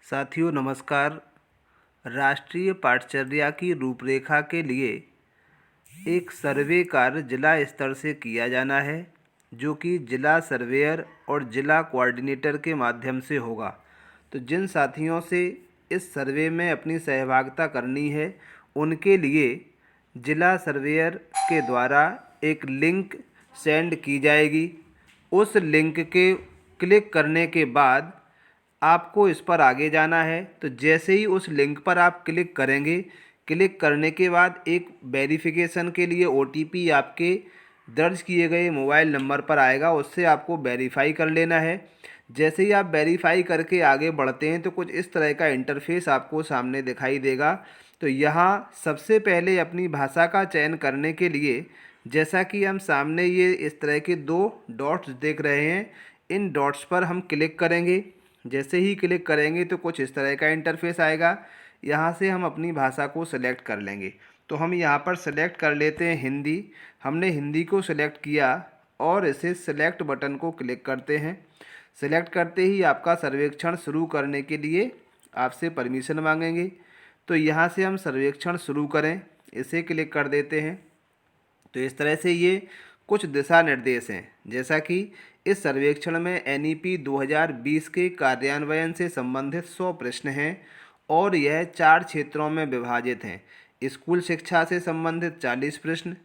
साथियों नमस्कार। राष्ट्रीय पाठचर्या की रूपरेखा के लिए एक सर्वे कार्य जिला स्तर से किया जाना है, जो कि जिला सर्वेयर और जिला कोऑर्डिनेटर के माध्यम से होगा। तो जिन साथियों से इस सर्वे में अपनी सहभागिता करनी है, उनके लिए जिला सर्वेयर के द्वारा एक लिंक सेंड की जाएगी। उस लिंक के क्लिक करने के बाद आपको इस पर आगे जाना है। तो जैसे ही उस लिंक पर आप क्लिक करेंगे, क्लिक करने के बाद एक वेरिफिकेशन के लिए ओटीपी आपके दर्ज किए गए मोबाइल नंबर पर आएगा, उससे आपको वेरीफाई कर लेना है। जैसे ही आप वेरीफाई करके आगे बढ़ते हैं तो कुछ इस तरह का इंटरफेस आपको सामने दिखाई देगा। तो यहाँ सबसे पहले अपनी भाषा का चयन करने के लिए, जैसा कि हम सामने ये इस तरह के दो डॉट्स देख रहे हैं, इन डॉट्स पर हम क्लिक करेंगे। जैसे ही क्लिक करेंगे तो कुछ इस तरह का इंटरफेस आएगा। यहाँ से हम अपनी भाषा को सिलेक्ट कर लेंगे। तो हम यहाँ पर सिलेक्ट कर लेते हैं हिंदी। हमने हिंदी को सिलेक्ट किया और इसे सिलेक्ट बटन को क्लिक करते हैं। सिलेक्ट करते ही आपका सर्वेक्षण शुरू करने के लिए आपसे परमिशन मांगेंगे। तो यहाँ से हम सर्वेक्षण शुरू करें, इसे क्लिक कर देते हैं। तो इस तरह से ये कुछ दिशा निर्देश हैं, जैसा कि इस सर्वेक्षण में एनईपी 2020 के कार्यान्वयन से संबंधित 100 प्रश्न हैं और यह 4 क्षेत्रों में विभाजित हैं। स्कूल शिक्षा से संबंधित 40 प्रश्न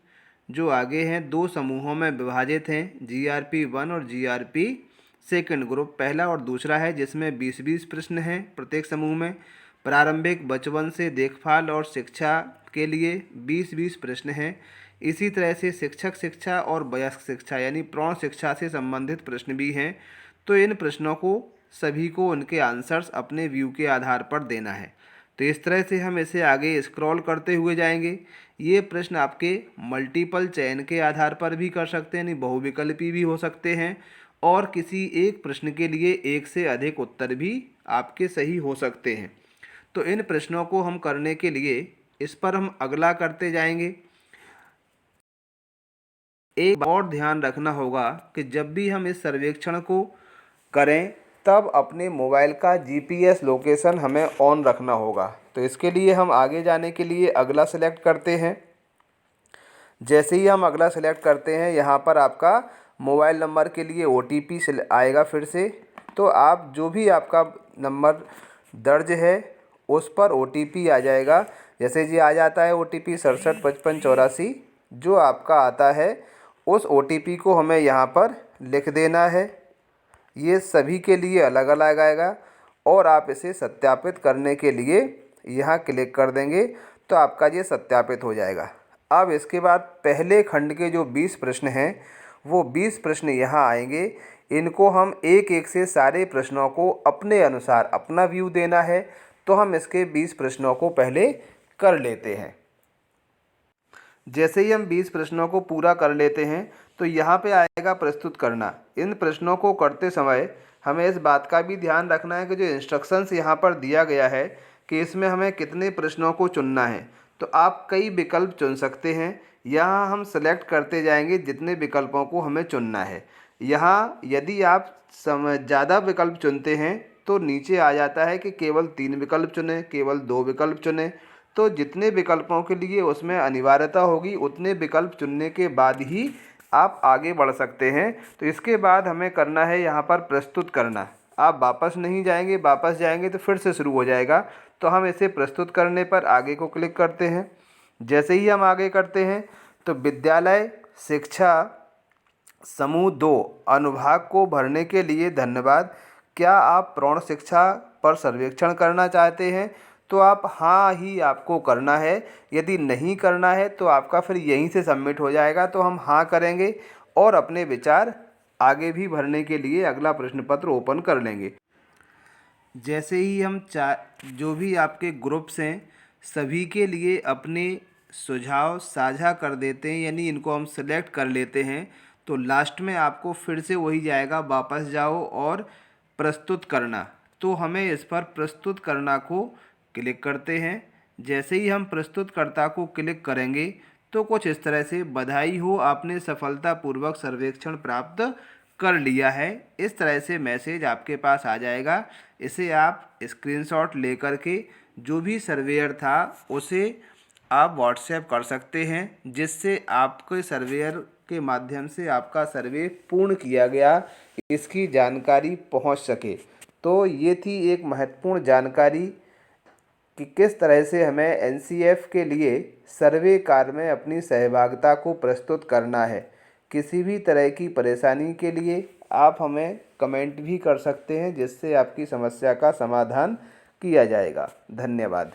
जो आगे हैं 2 समूहों में विभाजित हैं, जीआरपी 1 और जीआरपी सेकंड ग्रुप पहला और दूसरा है, जिसमें 20-20 प्रश्न हैं प्रत्येक समूह में। प्रारंभिक बचपन से देखभाल और शिक्षा के लिए 20-20 प्रश्न हैं। इसी तरह से शिक्षक शिक्षा और वयस्क शिक्षा यानी प्रौढ़ शिक्षा से संबंधित प्रश्न भी हैं। तो इन प्रश्नों को सभी को उनके आंसर्स अपने व्यू के आधार पर देना है। तो इस तरह से हम इसे आगे स्क्रॉल करते हुए जाएंगे। ये प्रश्न आपके मल्टीपल चयन के आधार पर भी कर सकते हैं, यानी बहुविकल्पी भी हो सकते हैं, और किसी एक प्रश्न के लिए एक से अधिक उत्तर भी आपके सही हो सकते हैं। तो इन प्रश्नों को हम करने के लिए इस पर हम अगला करते जाएंगे। एक और ध्यान रखना होगा कि जब भी हम इस सर्वेक्षण को करें तब अपने मोबाइल का जीपीएस लोकेशन हमें ऑन रखना होगा। तो इसके लिए हम आगे जाने के लिए अगला सेलेक्ट करते हैं। जैसे ही हम अगला सेलेक्ट करते हैं, यहाँ पर आपका मोबाइल नंबर के लिए ओटीपी आएगा फिर से। तो आप जो भी आपका नंबर दर्ज है उस पर ओटीपी आ जाएगा। जैसे जी आ जाता है ओटीपी 675584 जो आपका आता है, उस ओटीपी को हमें यहाँ पर लिख देना है। ये सभी के लिए अलग अलग आएगा और आप इसे सत्यापित करने के लिए यहाँ क्लिक कर देंगे तो आपका ये सत्यापित हो जाएगा। अब इसके बाद पहले खंड के जो 20 प्रश्न हैं वो 20 प्रश्न यहाँ आएंगे। इनको हम एक एक से सारे प्रश्नों को अपने अनुसार अपना व्यू देना है। तो हम इसके 20 प्रश्नों को पहले कर लेते हैं। जैसे ही हम 20 प्रश्नों को पूरा कर लेते हैं तो यहाँ पे आएगा प्रस्तुत करना। इन प्रश्नों को करते समय हमें इस बात का भी ध्यान रखना है कि जो इंस्ट्रक्शंस यहाँ पर दिया गया है कि इसमें हमें कितने प्रश्नों को चुनना है। तो आप कई विकल्प चुन सकते हैं। यहाँ हम सेलेक्ट करते जाएंगे जितने विकल्पों को हमें चुनना है। यहाँ यदि आप ज़्यादा विकल्प चुनते हैं तो नीचे आ जाता है कि केवल 3 विकल्प चुनें, केवल 2 विकल्प चुनें। तो जितने विकल्पों के लिए उसमें अनिवार्यता होगी उतने विकल्प चुनने के बाद ही आप आगे बढ़ सकते हैं। तो इसके बाद हमें करना है यहाँ पर प्रस्तुत करना। आप वापस नहीं जाएंगे, वापस जाएंगे तो फिर से शुरू हो जाएगा। तो हम इसे प्रस्तुत करने पर आगे को क्लिक करते हैं। जैसे ही हम आगे करते हैं तो विद्यालय शिक्षा समूह 2 अनुभाग को भरने के लिए धन्यवाद। क्या आप प्रौढ़ शिक्षा पर सर्वेक्षण करना चाहते हैं? तो आप हाँ ही आपको करना है। यदि नहीं करना है तो आपका फिर यहीं से सबमिट हो जाएगा। तो हम हाँ करेंगे और अपने विचार आगे भी भरने के लिए अगला प्रश्न पत्र ओपन कर लेंगे। जैसे ही हम जो भी आपके ग्रुप्स हैं सभी के लिए अपने सुझाव साझा कर देते हैं, यानी इनको हम सेलेक्ट कर लेते हैं। तो लास्ट में आपको फिर से वही जाएगा, वापस जाओ और प्रस्तुत करना। तो हमें इस पर प्रस्तुत करना को क्लिक करते हैं। जैसे ही हम प्रस्तुतकर्ता को क्लिक करेंगे तो कुछ इस तरह से बधाई हो, आपने सफलतापूर्वक सर्वेक्षण प्राप्त कर लिया है। इस तरह से मैसेज आपके पास आ जाएगा। इसे आप स्क्रीनशॉट लेकर के जो भी सर्वेयर था उसे आप व्हाट्सएप कर सकते हैं, जिससे आपके सर्वेयर के माध्यम से आपका सर्वे पूर्ण किया गया इसकी जानकारी पहुंच सके। तो ये थी एक महत्वपूर्ण जानकारी कि किस तरह से हमें एनसीएफ के लिए सर्वे कार्य में अपनी सहभागिता को प्रस्तुत करना है। किसी भी तरह की परेशानी के लिए आप हमें कमेंट भी कर सकते हैं, जिससे आपकी समस्या का समाधान किया जाएगा। धन्यवाद।